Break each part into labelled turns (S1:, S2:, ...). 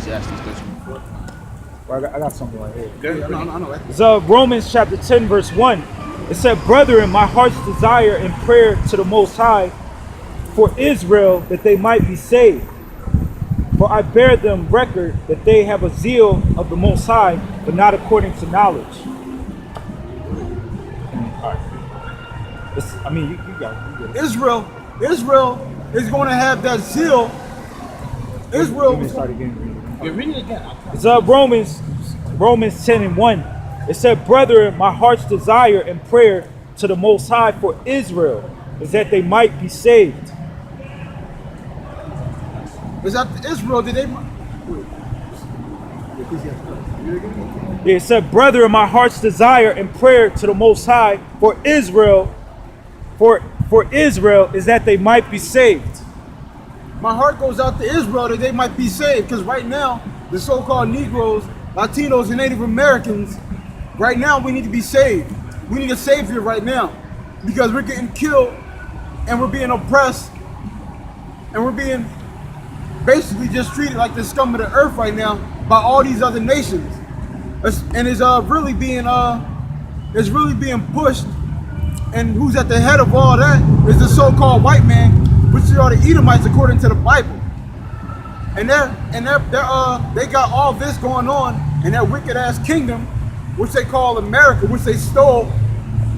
S1: Ecclesiastes 13:4.
S2: Well, I got something right here.
S1: Good.
S3: Yeah, I know.
S2: It's Romans chapter 10, verse 1. It said, "Brethren, my heart's desire in prayer to the Most High for Israel, that they might be saved. For I bear them record that they have a zeal of the Most High, but not according to knowledge." All right. You got it.
S3: Israel is going to have that zeal. Israel
S2: Let me
S3: was
S2: start again.
S1: Yeah, read it again.
S2: It's Romans 10 and 1. It said, "Brethren, my heart's desire and prayer to the Most High for Israel is that they might be saved."
S3: is that Israel. Did they?
S2: Yeah, it said, "Brethren, my heart's desire and prayer to the Most High for Israel, for Israel is that they might be saved."
S3: My heart goes out to Israel that they might be saved, because right now the so-called Negroes, Latinos, and Native Americans, right now we need to be saved. We need a savior right now, because we're getting killed and we're being oppressed and we're being basically just treated like the scum of the earth right now by all these other nations. And it's really being pushed, and who's at the head of all that is the so-called white man, which are the Edomites according to the Bible. And they got all this going on in that wicked ass kingdom, which they call America, which they stole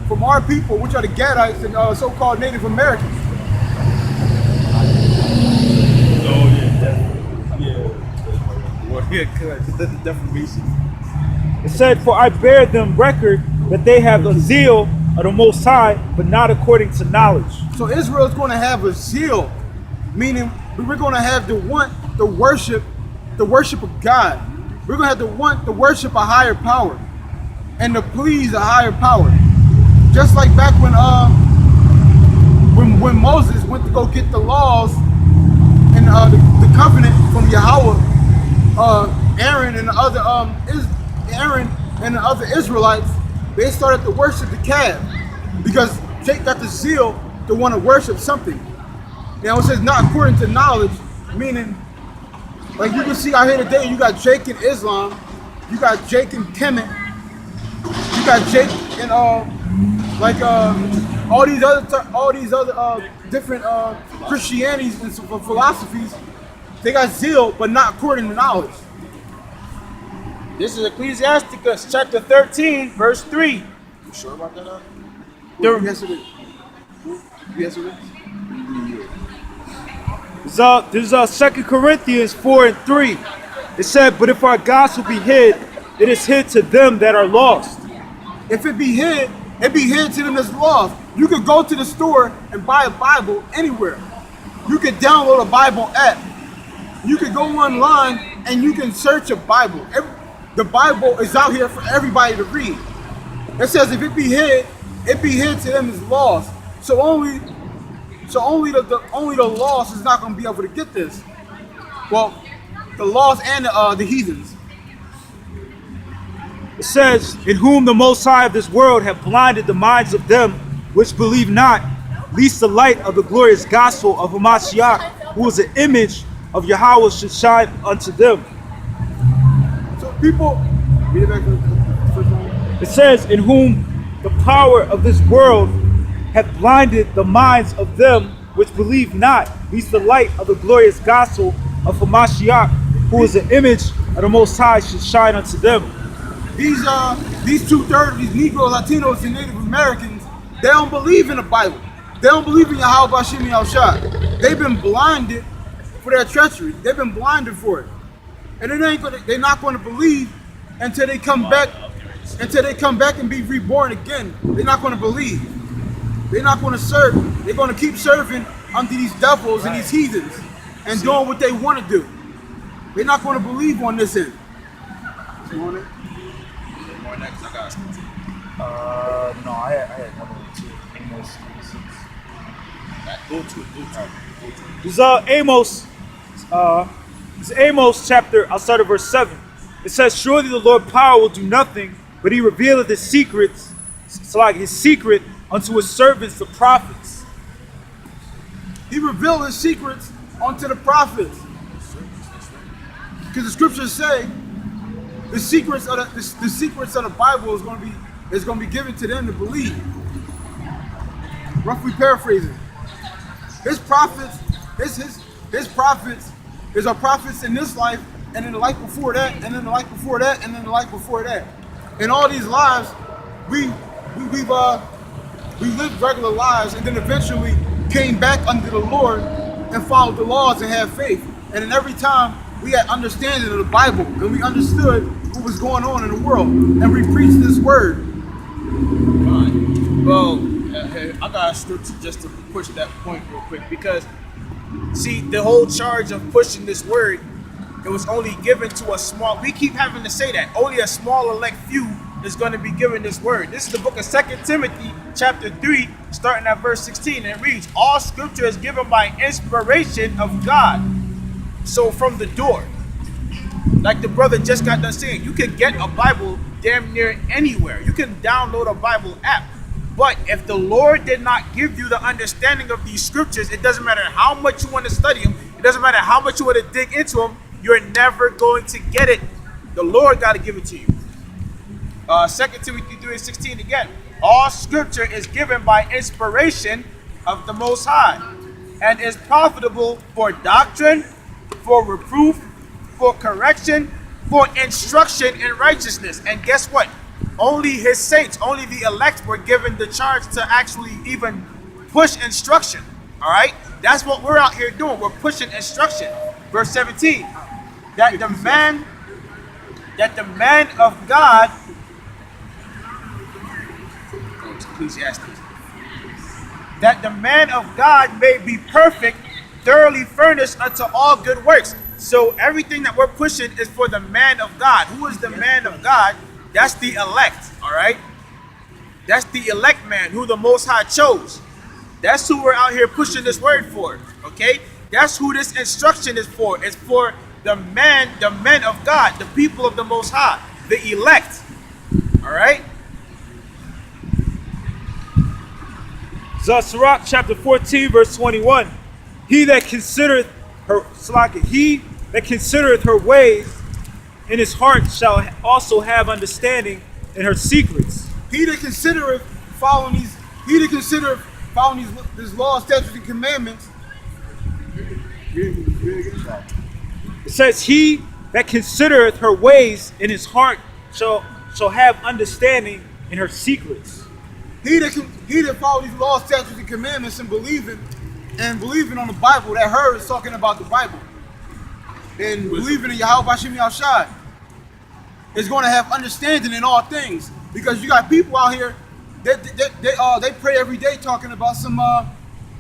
S3: from our people, which are the Gadites and so-called Native Americans.
S1: Oh yeah, definitely. Yeah. Well, yeah, cause the defamation.
S2: It said, "For I bear them record that they have a zeal of the Most High, but not according to knowledge."
S3: So Israel is going to have a zeal, meaning we're going to have to want the worship of God. We're going to have to want to worship a higher power and to please a higher power. Just like back when Moses went to go get the laws and the covenant from Yahweh, Aaron and the other Israelites, they started to worship the calf because they got the zeal to want to worship something. Now it says not according to knowledge, meaning like you can see out here today, you got Jake in Islam, you got Jake in Kemet, you got Jake in all these other different Christianities and philosophies. They got zeal, but not according to knowledge.
S2: This is Ecclesiasticus chapter 13, verse 3.
S1: You sure about that?
S3: Yes, it is. Yes, it is.
S2: This is 2 Corinthians 4 and 3. It said, "But if our gospel be hid, it is hid to them that are lost."
S3: If it be hid to them that's lost. You could go to the store and buy a Bible anywhere. You could download a Bible app. You could go online and you can search a Bible. The Bible is out here for everybody to read. It says if it be hid to them as lost. So only the lost is not going to be able to get this. Well, the lost and the heathens.
S2: It says, "In whom the Most High of this world have blinded the minds of them which believe not, lest the light of the glorious gospel of Hamashiach, who is the image of Yahweh, should shine unto them."
S3: So people, read it back to the first one.
S2: It says, "In whom the power of this world hath blinded the minds of them which believe not, lest the light of the glorious gospel of Hamashiach, who is the image of the Most High, should shine unto them."
S3: These 2/3 of these Negroes, Latinos, and Native Americans, they don't believe in the Bible. They don't believe in Yahweh Bashim Yahushua. They've been blinded for their treachery. They've been blinded for it, and they're not going to believe until they come back. Until they come back and be reborn again, they're not going to believe. They're not going to serve. They're going to keep serving under these devils and these heathens and doing what they want to do. They're not going to believe on this end.
S1: More next, I got some.
S2: No, I had one or two. Amos 3:6. This is Amos chapter, I'll start at verse 7. It says, "Surely the Lord power will do nothing, but he revealeth his secrets, so like his secret unto his servants, the prophets."
S3: He revealed his secrets unto the prophets. Because the scriptures say the secrets of the secrets of the Bible is going to be given to them to believe. Roughly paraphrasing, his prophets, his prophets is our prophets in this life, and in the life before that, and then the life before that, and then the life before that. In all these lives, we lived regular lives, and then eventually came back under the Lord and followed the laws and had faith. And then every time we had understanding of the Bible, and we understood what was going on in the world, and we preached this word.
S1: Fine. Well, I got a scripture just to push that point real quick, because see, the whole charge of pushing this word, it was only given to a small, we keep having to say that, only a small elect few is going to be given this word. This is the book of 2 Timothy chapter 3, starting at verse 16, and it reads, all scripture is given by inspiration of God. So from the door, like the brother just got done saying, you can get a Bible damn near anywhere. You can download a Bible app. But if the Lord did not give you the understanding of these scriptures, it doesn't matter how much you want to study them, it doesn't matter how much you want to dig into them, you're never going to get it. The Lord got to give it to you. 2 Timothy 3:16 again. All scripture is given by inspiration of the Most High, and is profitable for doctrine, for reproof, for correction, for instruction in righteousness. And guess what? Only his saints, only the elect were given the charge to actually even push instruction. All right? That's what we're out here doing. We're pushing instruction. Verse 17. That the man of God, Ecclesiastes, that the man of God may be perfect, thoroughly furnished unto all good works. So everything that we're pushing is for the man of God. Who is the man of God? That's the elect, all right? That's the elect man who the Most High chose. That's who we're out here pushing this word for, okay? That's who this instruction is for. It's for the men of God, the people of the Most High, the elect, all right?
S2: Sirach chapter 14, verse 21. He that considereth her ways in his heart shall also have understanding in her secrets.
S3: He that considereth following these laws, statutes, and commandments.
S2: It says, he that considereth her ways in his heart shall have understanding in her secrets.
S3: He that follows these laws, statutes, and commandments and believing on the Bible, that her is talking about the Bible, and believing in Yahweh Bashim Yahushai, is going to have understanding in all things. Because you got people out here, they pray every day talking about some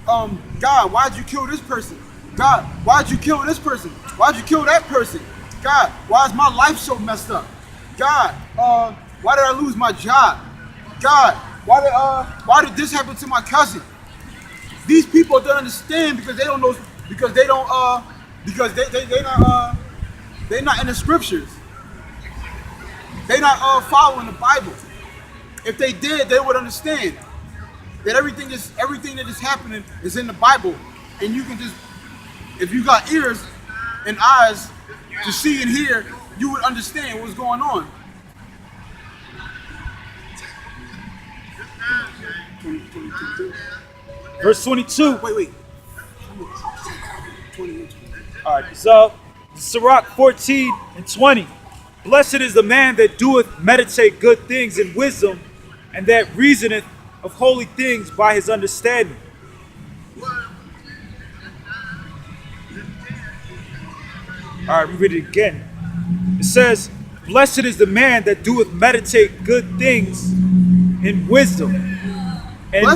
S3: God, why'd you kill this person? God, why'd you kill this person? Why'd you kill that person? God, why is my life so messed up? God, why did I lose my job? God, why did this happen to my cousin? These people don't understand because they don't know, because they're not in the scriptures. They're not following the Bible. If they did, they would understand that everything that is happening is in the Bible, and you can just, if you got ears and eyes to see and hear, you would understand what's going on.
S2: Verse 22.
S3: Wait.
S2: All right, so Sirach 14 and 20. Blessed is the man that doeth meditate good things in wisdom, and that reasoneth of holy things by his understanding. All right, we read it again. It says, blessed is the man that doeth meditate good things in wisdom. And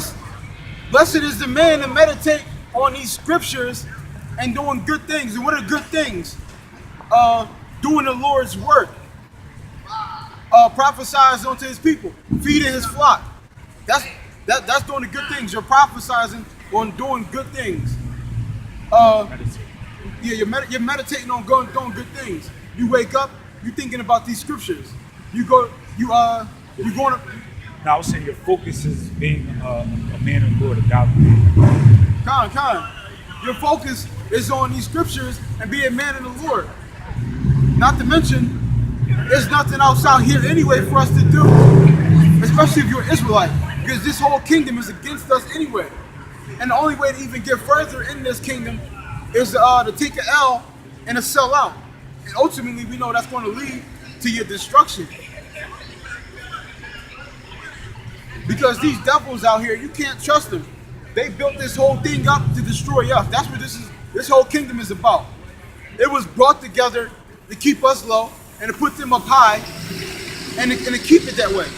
S3: blessed is the man that meditate on these scriptures and doing good things. And what are good things? Doing the Lord's work. Prophesizing unto his people. Feeding his flock. That's doing the good things. You're prophesying on doing good things. You're meditating on doing good things. You wake up, you're thinking about these scriptures. You're going to.
S2: Now I was saying your focus is being a man of the Lord, a godly man.
S3: Your focus is on these scriptures and being a man in the Lord. Not to mention, there's nothing else out here anyway for us to do, especially if you're an Israelite, because this whole kingdom is against us anyway. And the only way to even get further in this kingdom is to take an L and to sell out. And ultimately, we know that's going to lead to your destruction. Because these devils out here, you can't trust them. They built this whole thing up to destroy us. That's what this whole kingdom is about. It was brought together to keep us low and to put them up high and to keep it that way.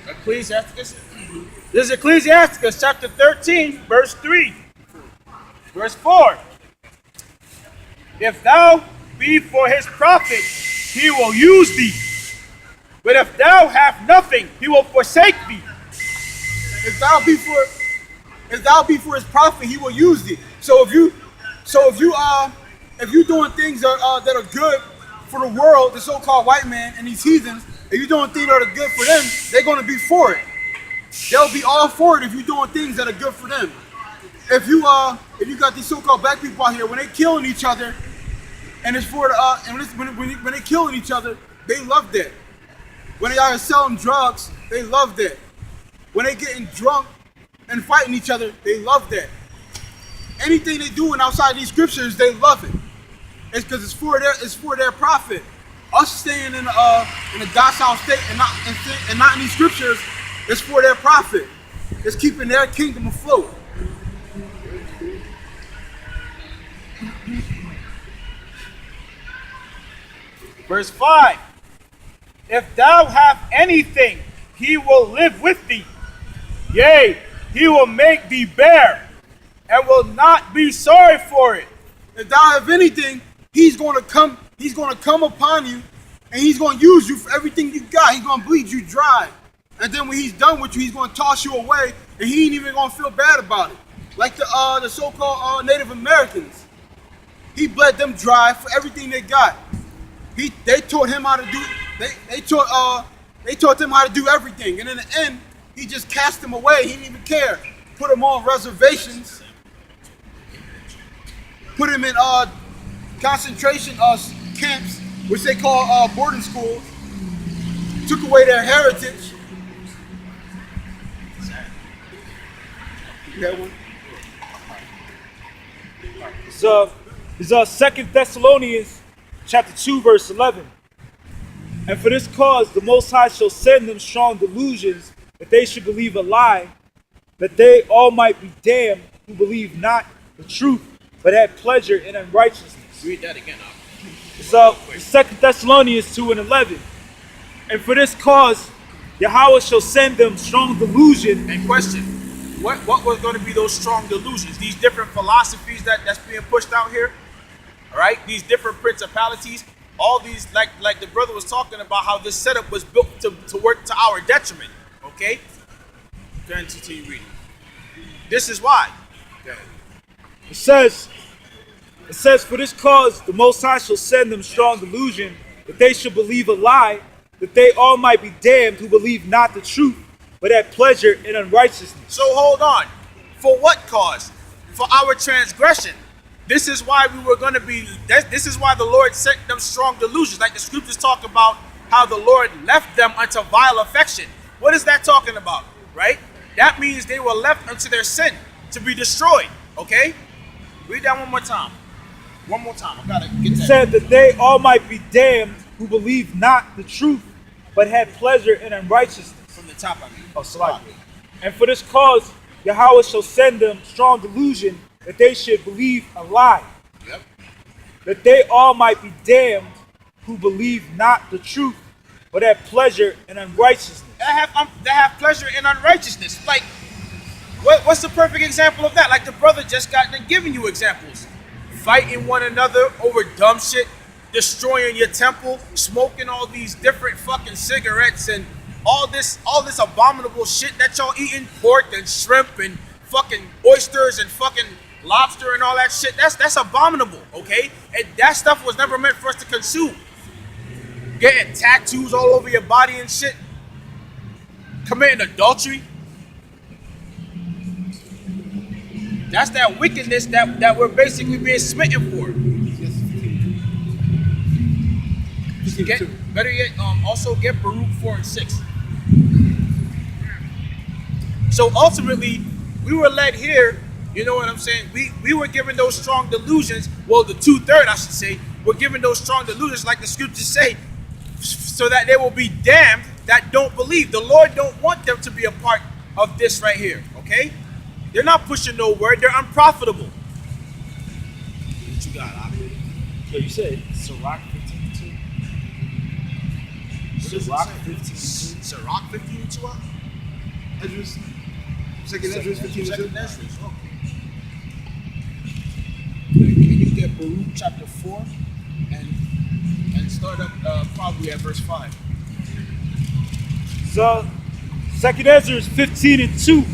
S1: Ecclesiasticus. This is Ecclesiasticus chapter 13, verse 3. Verse 4. If thou be for his profit, he will use thee. But if thou have nothing, he will forsake thee.
S3: If thou be for his profit, he will use thee. So if you doing things that are good for the world, the so-called white man and these heathens, if you're doing things that are good for them, they're going to be for it. They'll be all for it if you're doing things that are good for them. If you got these so-called black people out here, when they killing each other, and it's for the when they killing each other, they love that. When they are selling drugs, they love that. When they getting drunk and fighting each other, they love that. Anything they doing outside these scriptures, they love it. It's because it's for their profit. Us staying in a docile state and not in these scriptures, it's for their profit. It's keeping their kingdom afloat.
S1: Verse 5. If thou have anything, he will live with thee. Yea, he will make thee bear, and will not be sorry for it.
S3: If thou have anything, he's going to come upon you, and he's going to use you for everything you got. He's going to bleed you dry. And then when he's done with you, he's going to toss you away, and he ain't even going to feel bad about it. Like the so-called Native Americans. He bled them dry for everything they got. They taught him how to do. They taught them how to do everything, and in the end, he just cast them away. He didn't even care. Put them on reservations. Put them in concentration camps, which they call boarding schools. Took away their heritage. You got one?
S2: It's 2 Thessalonians chapter 2, verse 11. And for this cause the Most High shall send them strong delusions, that they should believe a lie, that they all might be damned who believe not the truth, but had pleasure in unrighteousness.
S1: Read that again.
S2: It's 2 Thessalonians 2 and 11. And for this cause Yahweh shall send them strong delusion.
S1: And question, what was going to be those strong delusions? These different philosophies that's being pushed out here, all right? These different principalities, all these, like the brother was talking about, how this setup was built to work to our detriment, okay? Go ahead and continue reading. This is why. Go ahead.
S2: It says, for this cause the Most High shall send them strong delusion, that they should believe a lie, that they all might be damned who believe not the truth, but had pleasure in unrighteousness.
S1: So hold on. For what cause? For our transgression. This is why we were going to be, this is why the Lord sent them strong delusions. Like the scriptures talk about how the Lord left them unto vile affection. What is that talking about, right? That means they were left unto their sin to be destroyed, okay? Read that one more time. One more time. I gotta get that.
S2: It said that they all might be damned who believe not the truth, but had pleasure in unrighteousness.
S1: From the top, I mean.
S2: Oh, slightly. And for this cause, Yahweh shall send them strong delusion, that they should believe a lie.
S1: Yep.
S2: That they all might be damned who believe not the truth, but have pleasure in unrighteousness.
S1: That have pleasure in unrighteousness. Like, what's the perfect example of that? Like the brother just got done giving you examples. Fighting one another over dumb shit, destroying your temple, smoking all these different fucking cigarettes and all this abominable shit that y'all eating, pork and shrimp and fucking oysters and fucking lobster and all that shit. That's abominable, okay? And that stuff was never meant for us to consume. Getting tattoos all over your body and shit. Committing adultery. That's that wickedness that we're basically being smitten for.
S3: 16
S1: Get,
S3: too.
S1: better yet, also get Baruch 4 and 6. So ultimately, we were led here, you know what I'm saying? We were given those strong delusions, well, the 2/3, I should say, were given those strong delusions, like the scriptures say, so that they will be damned that don't believe. The Lord don't want them to be a part of this right here, okay? They're not pushing no word, they're unprofitable. What you got, Aki?
S2: Yeah, you said Sirach 15:2. Sirach 15:2.
S1: Sirach 15:2?
S3: Esdras, second Esdras 15
S1: Second
S3: 2.
S1: Esdras, okay. Can you get Baruch chapter 4 and start up probably at verse 5?
S2: So, 2 Ezra 15:2,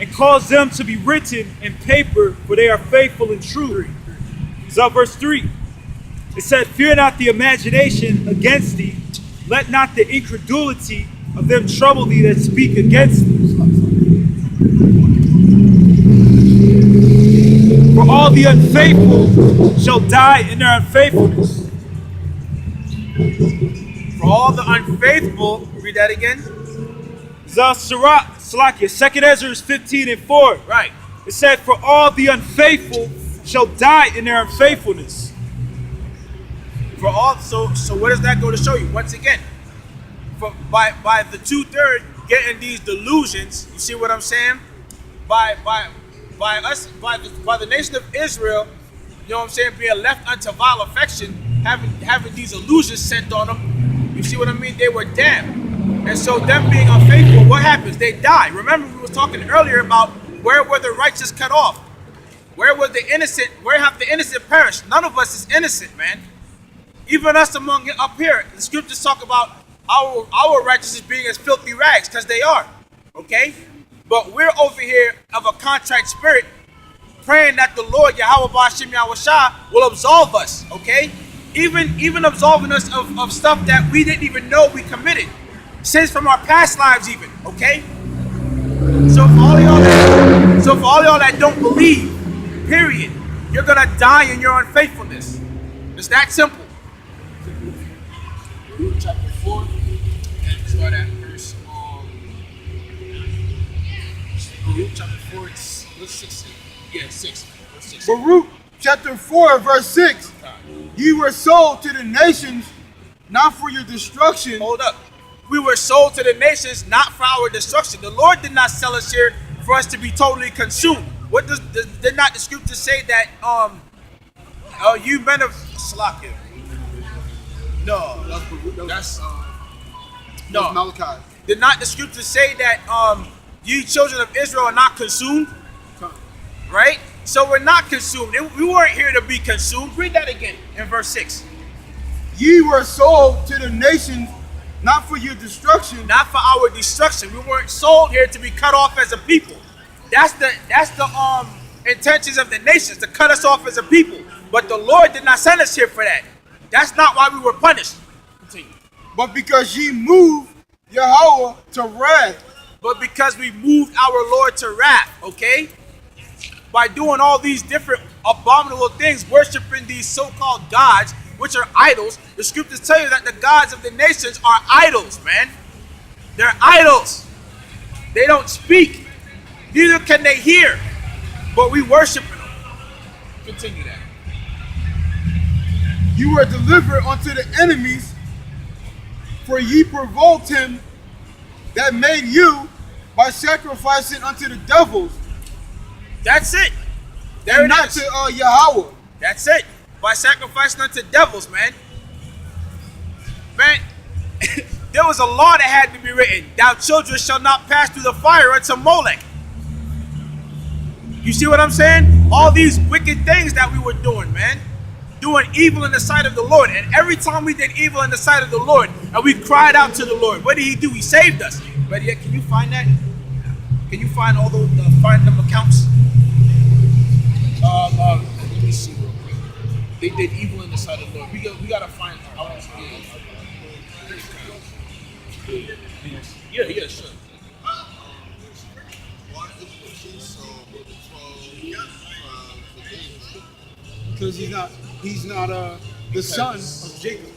S2: and cause them to be written in paper, for they are faithful and true. So, verse 3, it said, fear not the imagination against thee, let not the incredulity of them trouble thee that speak against thee. For all the unfaithful shall die in their unfaithfulness.
S1: For all the unfaithful, read that again.
S2: Salakia, 2 Ezra 15:4.
S1: Right.
S2: It said, for all the unfaithful shall die in their unfaithfulness.
S1: For all, so what does that go to show you? Once again, by the 2/3 getting these delusions, you see what I'm saying? By the nation of Israel, you know what I'm saying, being left unto vile affection, having these illusions sent on them, you see what I mean? They were damned. And so them being unfaithful, what happens? They die. Remember we were talking earlier about where were the righteous cut off? Where was the innocent? Where have the innocent perished? None of us is innocent, man. Even us among up here, the scriptures talk about our righteousness being as filthy rags, because they are, okay? But we're over here of a contrite spirit, praying that the Lord Yahweh Ba'ashim Yahushua will absolve us, okay? Even absolving us of stuff that we didn't even know we committed, sins from our past lives even, okay? So for all y'all that don't believe, period, you're gonna die in your unfaithfulness. It's that simple. Luke chapter 4, and start at verse Luke chapter 4, it's 6. Yeah, 6. Verse 6.
S3: Baruch chapter 4, verse 6. Ye were sold to the nations, not for your destruction.
S1: Hold up. We were sold to the nations, not for our destruction. The Lord did not sell us here for us to be totally consumed. What did not the scripture say that you men of Salakia? No, that's no.
S3: Malachi.
S1: Did not the scripture say that you children of Israel are not consumed? Right? So we're not consumed. We weren't here to be consumed. Read that again in verse 6.
S3: Ye were sold to the nations, not for your destruction.
S1: Not for our destruction. We weren't sold here to be cut off as a people. That's the intentions of the nations, to cut us off as a people. But the Lord did not send us here for that. That's not why we were punished. Continue.
S3: But because ye moved Yahweh to wrath.
S1: But because we moved our Lord to wrath, okay? By doing all these different abominable things, worshiping these so-called gods, which are idols. The scriptures tell you that the gods of the nations are idols, man. They're idols. They don't speak. Neither can they hear. But we worship them. Continue that.
S3: You were delivered unto the enemies, for ye provoked him that made you by sacrificing unto the devils.
S1: That's it. There
S3: and
S1: it
S3: not
S1: is.
S3: to Yahweh.
S1: That's it. By sacrificing unto devils, man. Man, there was a law that had to be written. Thou children shall not pass through the fire unto Molech. You see what I'm saying? All these wicked things that we were doing, man. Doing evil in the sight of the Lord. And every time we did evil in the sight of the Lord, and we cried out to the Lord, what did he do? He saved us. But yet, can you find that? Can you find all those, find them accounts? Let me see real quick. They did evil in the sight of the Lord. We gotta find out. Yeah, sure.
S3: Because he's not the son of Jacob.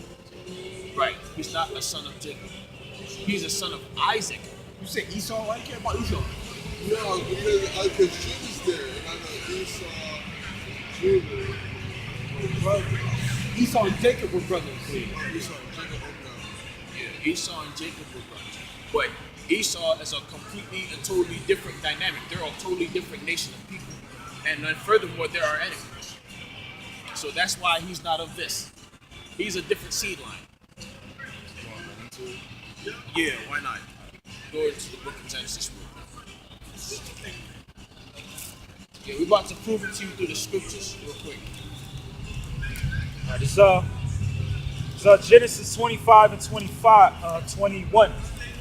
S1: Right. He's not a son of Jacob. He's a son of Isaac.
S3: You say Esau? Why do you care about Esau?
S4: No, because Judah's there, and I know Esau, Judah, were brothers.
S3: Esau and Jacob were brothers.
S4: Esau and Jacob,
S1: Yeah, Esau and Jacob were brothers. But Esau is a completely and totally different dynamic. They're a totally different nation of people. And then furthermore, there are enemies. So that's why he's not of this. He's a different seed line. Yeah, why not? Go into the book of Genesis real quick. Yeah, we're about to prove it to you through the scriptures real quick.
S2: All right, it's Genesis 25 and 21.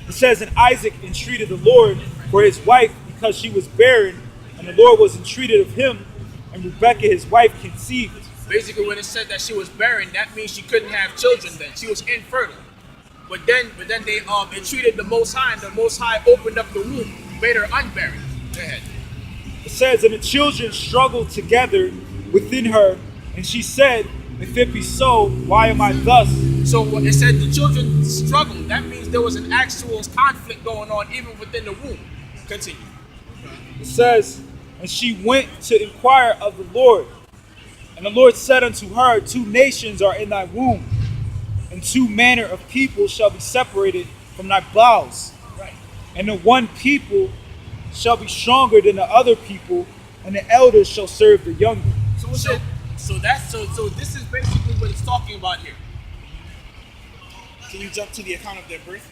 S2: It says, and Isaac entreated the Lord for his wife because she was barren, and the Lord was entreated of him, and Rebekah his wife conceived.
S1: Basically, when it said that she was barren, that means she couldn't have children then. She was infertile. But then they entreated the Most High, and the Most High opened up the womb, made her unbarren. Go ahead.
S2: It says, and the children struggled together within her, and she said, if it be so, why am I thus?
S1: So when it said the children struggled, that means there was an actual conflict going on even within the womb. Continue.
S2: It says, and she went to inquire of the Lord. And the Lord said unto her, 2 nations are in thy womb, and 2 manner of people shall be separated from thy bowels.
S1: Right.
S2: And the one people shall be stronger than the other people, and the elders shall serve the younger.
S1: So this is basically what it's talking about here. Can you jump to the account of their birth?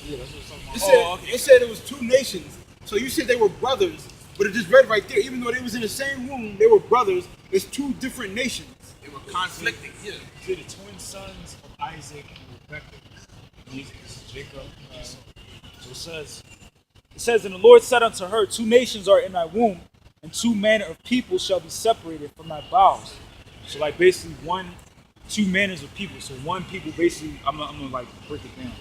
S3: Yeah, that's what it's talking about. It said it was 2 nations. So you said they were brothers, but it just read right there. Even though they was in the same womb, they were brothers. It's 2 different nations.
S1: They were conflicting. Yeah.
S2: See the twin sons of Isaac and Rebekah. This is Jacob. So it says, and the Lord said unto her, 2 nations are in thy womb, and 2 manner of people shall be separated from thy bowels. So like basically 2 manners of people. So one people basically, I'm gonna like break it down.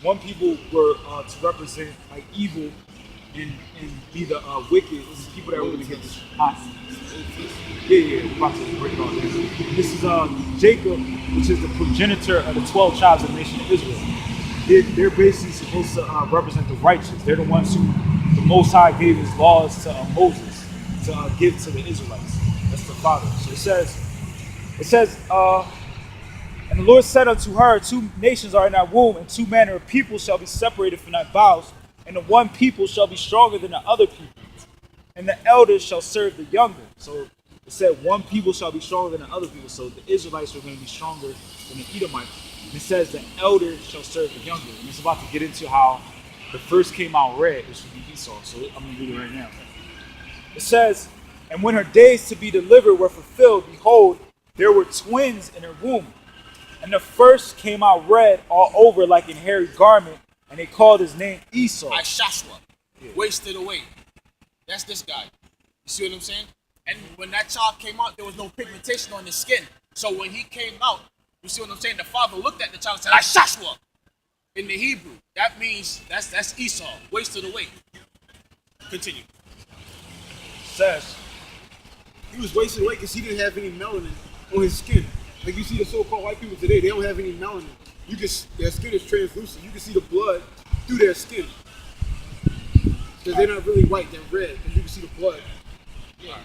S2: One people were to represent like evil and be the wicked. This is people that are going to get this hot. Yeah, we're about to break it all down. This is Jacob, which is the progenitor of the 12 tribes of the nation of Israel. They're basically supposed to represent the righteous. They're the ones who the Most High gave his laws to Moses to give to the Israelites. That's the father. So it says, and the Lord said unto her, 2 nations are in thy womb, and 2 manner of people shall be separated from thy bowels, and the one people shall be stronger than the other people, and the elders shall serve the younger. So it said one people shall be stronger than the other people. So the Israelites are going to be stronger than the Edomites. And it says the elders shall serve the younger. And it's about to get into how the first came out red, which would be Esau. So I'm going to read it right now. It says, and when her days to be delivered were fulfilled, behold, there were twins in her womb. And the first came out red all over like an hairy garment, and they called his name Esau.
S1: Like Joshua, wasted away. That's this guy. You see what I'm saying? And when that child came out, there was no pigmentation on his skin. So when he came out, you see what I'm saying? The father looked at the child and said, like Joshua. In the Hebrew, that means that's Esau, wasted away. Continue.
S2: Says
S3: He was wasted away because he didn't have any melanin on his skin. Like you see the so-called white people today, they don't have any melanin. Their skin is translucent. You can see the blood through their skin. Because they're not really white, they're red. And you can see the blood.
S1: Yeah.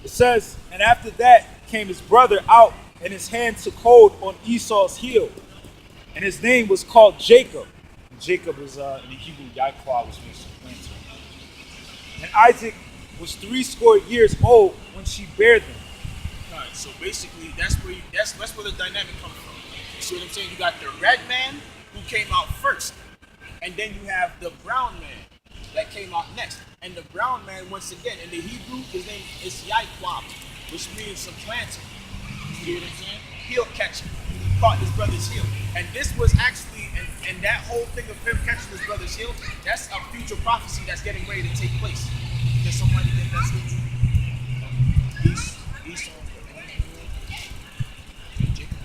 S2: it says, and after that came his brother out, and his hand took hold on Esau's heel, and his name was called Jacob. And Jacob is in the Hebrew Yaakov, which means planter. And Isaac was 80 years old when she bare them.
S1: All right, so basically that's where the dynamic comes from. You see what I'm saying? You got the red man who came out first, and then you have the brown man that came out next. And the brown man, once again, in the Hebrew, his name is Yaakov, which means supplanter. You see what I'm saying? Heel catcher. He caught his brother's heel. And this was actually, and that whole thing of him catching his brother's heel, that's a future prophecy that's getting ready to take place. Can somebody get that scripture? Esau. Jacob.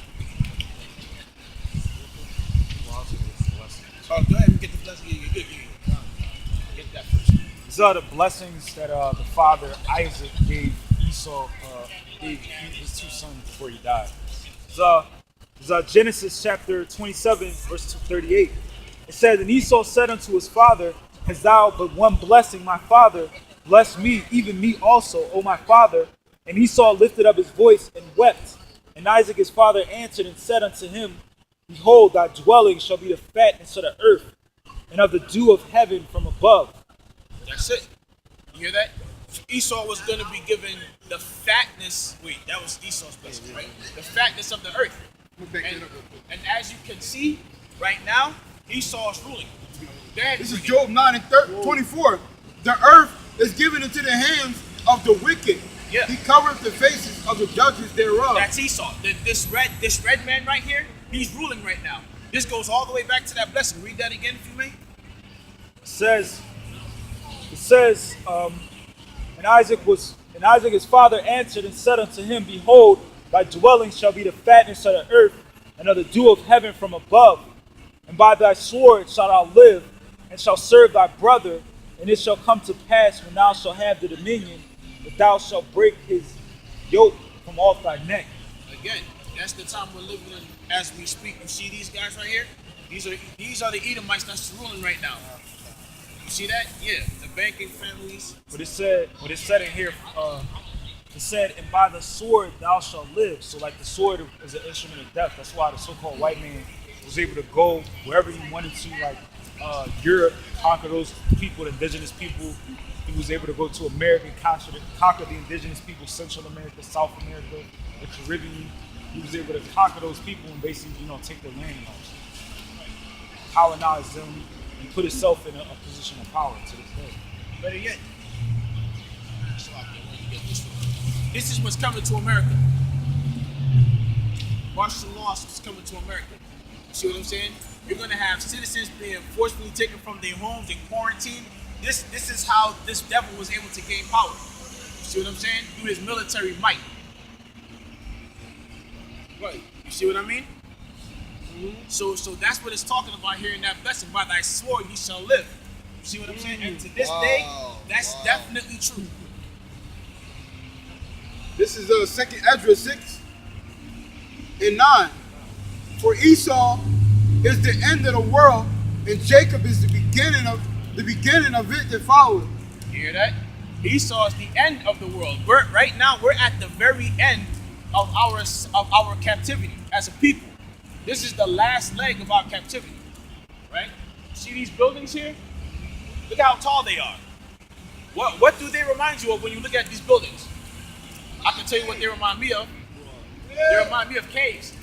S1: Oh, go ahead and get the blessing. Yeah. Get that first.
S2: These are the blessings that the father Isaac gave Esau, gave his 2 sons before he died. So It's Genesis chapter 27, verse 38. It says, And Esau said unto his father, Hast thou but one blessing, my father? Bless me, even me also, O my father. And Esau lifted up his voice and wept. And Isaac his father answered and said unto him, Behold, thy dwelling shall be the fatness of the earth, and of the dew of heaven from above.
S1: That's it. You hear that? Esau was going to be given the fatness. Wait, that was Esau's blessing, right? The fatness of the earth. And as you can see, right now, Esau is ruling.
S3: This is Job 9 and 24. The earth is given into the hands of the wicked.
S1: Yeah.
S3: He covereth the faces of the judges thereof.
S1: That's Esau. This red man right here, he's ruling right now. This goes all the way back to that blessing. Read that again if you may.
S2: It says, and Isaac his father answered and said unto him, Behold, thy dwelling shall be the fatness of the earth, and of the dew of heaven from above. And by thy sword shalt thou live, and shalt serve thy brother. And it shall come to pass, when thou shalt have the dominion, that thou shalt break his yoke from off thy neck.
S1: Again, that's the time we're living in as we speak. You see these guys right here? These are the Edomites that's ruling right now. You see that? Yeah, the banking families.
S2: But it said in here, it said, and by the sword thou shalt live. So like the sword is an instrument of death. That's why the so-called white man was able to go wherever he wanted to, like Europe, conquer those people, the indigenous people. He was able to go to America and conquer the indigenous people, Central America, South America, the Caribbean. He was able to conquer those people and basically, take their land off, colonize them, and put himself in a position of power to this day.
S1: Better yet, this is what's coming to America. Martial law is coming to America. You see what I'm saying? You're going to have citizens being forcefully taken from their homes and quarantined. This is how this devil was able to gain power. You see what I'm saying? Through his military might. Right. You see what I mean? So that's what it's talking about here in that blessing. By thy sword he shall live. You see what I'm saying? And to this day, that's definitely true.
S3: This is 2nd Ezra 6 and 9. For Esau is the end of the world, and Jacob is the beginning of it that followed.
S1: You hear that? Esau is the end of the world. Right now we're at the very end of our captivity as a people. This is the last leg of our captivity. Right? See these buildings here? Look how tall they are. What do they remind you of when you look at these buildings? I can tell you what they remind me of. They remind me of caves.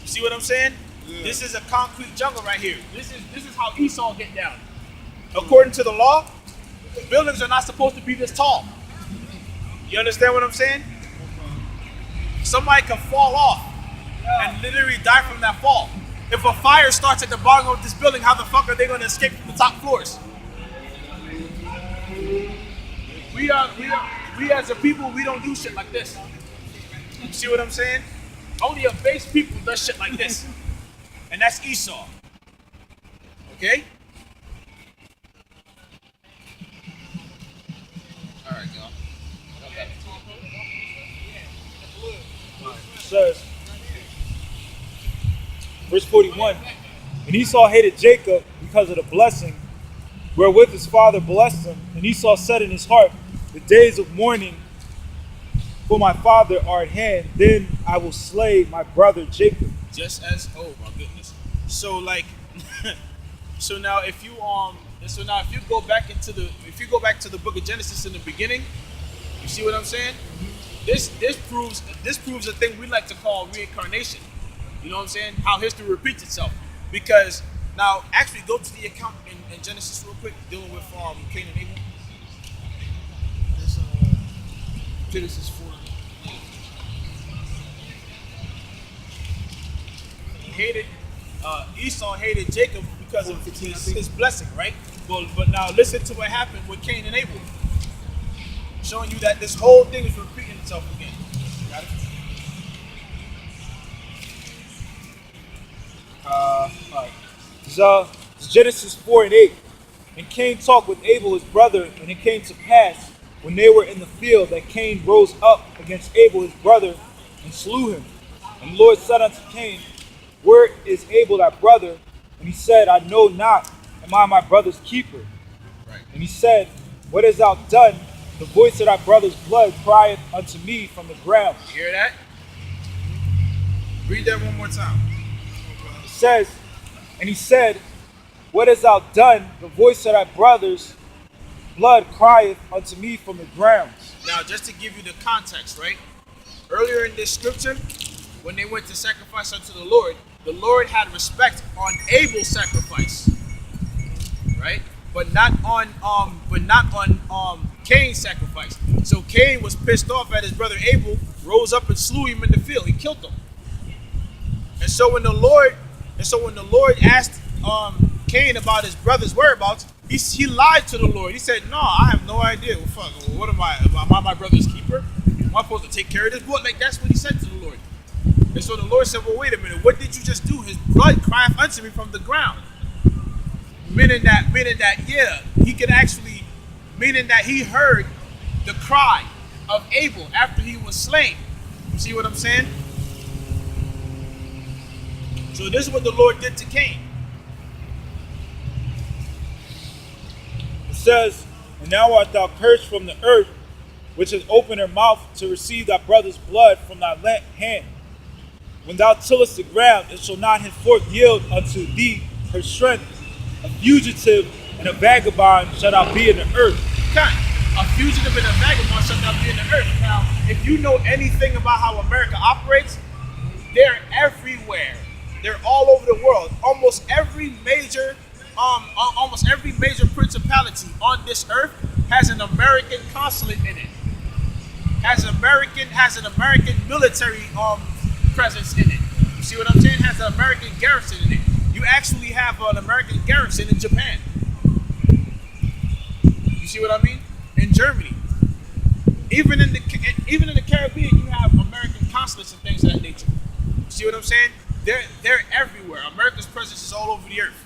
S1: You see what I'm saying? Yeah. This is a concrete jungle right here. This is how Esau get down. According to the law, buildings are not supposed to be this tall. You understand what I'm saying? Somebody can fall off and literally die from that fall. If a fire starts at the bottom of this building, how the fuck are they going to escape from the top floors? We as a people, we don't do shit like this. You see what I'm saying? Only a base people does shit like this. And that's Esau. Okay? Alright, y'all. Okay.
S2: It says, verse 41, and Esau hated Jacob because of the blessing wherewith his father blessed him. And Esau said in his heart, the days of mourning for my father are at hand, then I will slay my brother Jacob.
S1: Just as, oh my goodness. So like, so now if you go back to the book of Genesis in the beginning, you see what I'm saying? This proves a thing we like to call reincarnation. You know what I'm saying? How history repeats itself. Because now, actually, go to the account in Genesis real quick, dealing with Cain and Abel. There's Genesis 4. Esau hated Jacob because of his blessing, right? But now listen to what happened with Cain and Abel. Showing you that this whole thing is repeating itself again. Got it?
S2: All right. It's Genesis 4 and 8. And Cain talked with Abel his brother, and it came to pass, when they were in the field, that Cain rose up against Abel his brother and slew him. And the Lord said unto Cain, where is Abel thy brother? And he said, I know not. Am I my brother's keeper?
S1: Right.
S2: And he said, what hast thou done? The voice of thy brother's blood crieth unto me from the ground.
S1: You hear that? Read that one more time.
S2: It says, and he said, what hast thou done? The voice of thy brother's blood crieth unto me from the ground.
S1: Now, just to give you the context, right? Earlier in this scripture, when they went to sacrifice unto the Lord had respect on Abel's sacrifice, right? But not on Cain's sacrifice. So Cain was pissed off at his brother Abel, rose up and slew him in the field. He killed him. And so when the Lord asked Cain about his brother's whereabouts, he lied to the Lord. He said, "No, I have no idea. Well, fuck, what am I? Am I my brother's keeper? Am I supposed to take care of this boy?" Like, that's what he said to the Lord. And so the Lord said, "Well, wait a minute. What did you just do? His blood crieth unto me from the ground." Meaning that, yeah, he could actually, meaning that he heard the cry of Abel after he was slain. You see what I'm saying? So this is what the Lord did to Cain.
S2: It says, and now art thou cursed from the earth, which has opened her mouth to receive thy brother's blood from thy hand. When thou tillest the ground, it shall not henceforth yield unto thee her strength. A fugitive and a vagabond shall thou be in the earth.
S1: Okay. A fugitive and a vagabond shall not be in the earth. Now, if you know anything about how America operates, they're everywhere. They're all over the world. Almost every major principality on this earth has an American consulate in it. Has an American military presence in it. You see what I'm saying? Has an American garrison in it. You actually have an American garrison in Japan. You see what I mean? In Germany. Even in the Caribbean, you have American consulates and things of that nature. You see what I'm saying? They're everywhere. America's presence is all over the earth.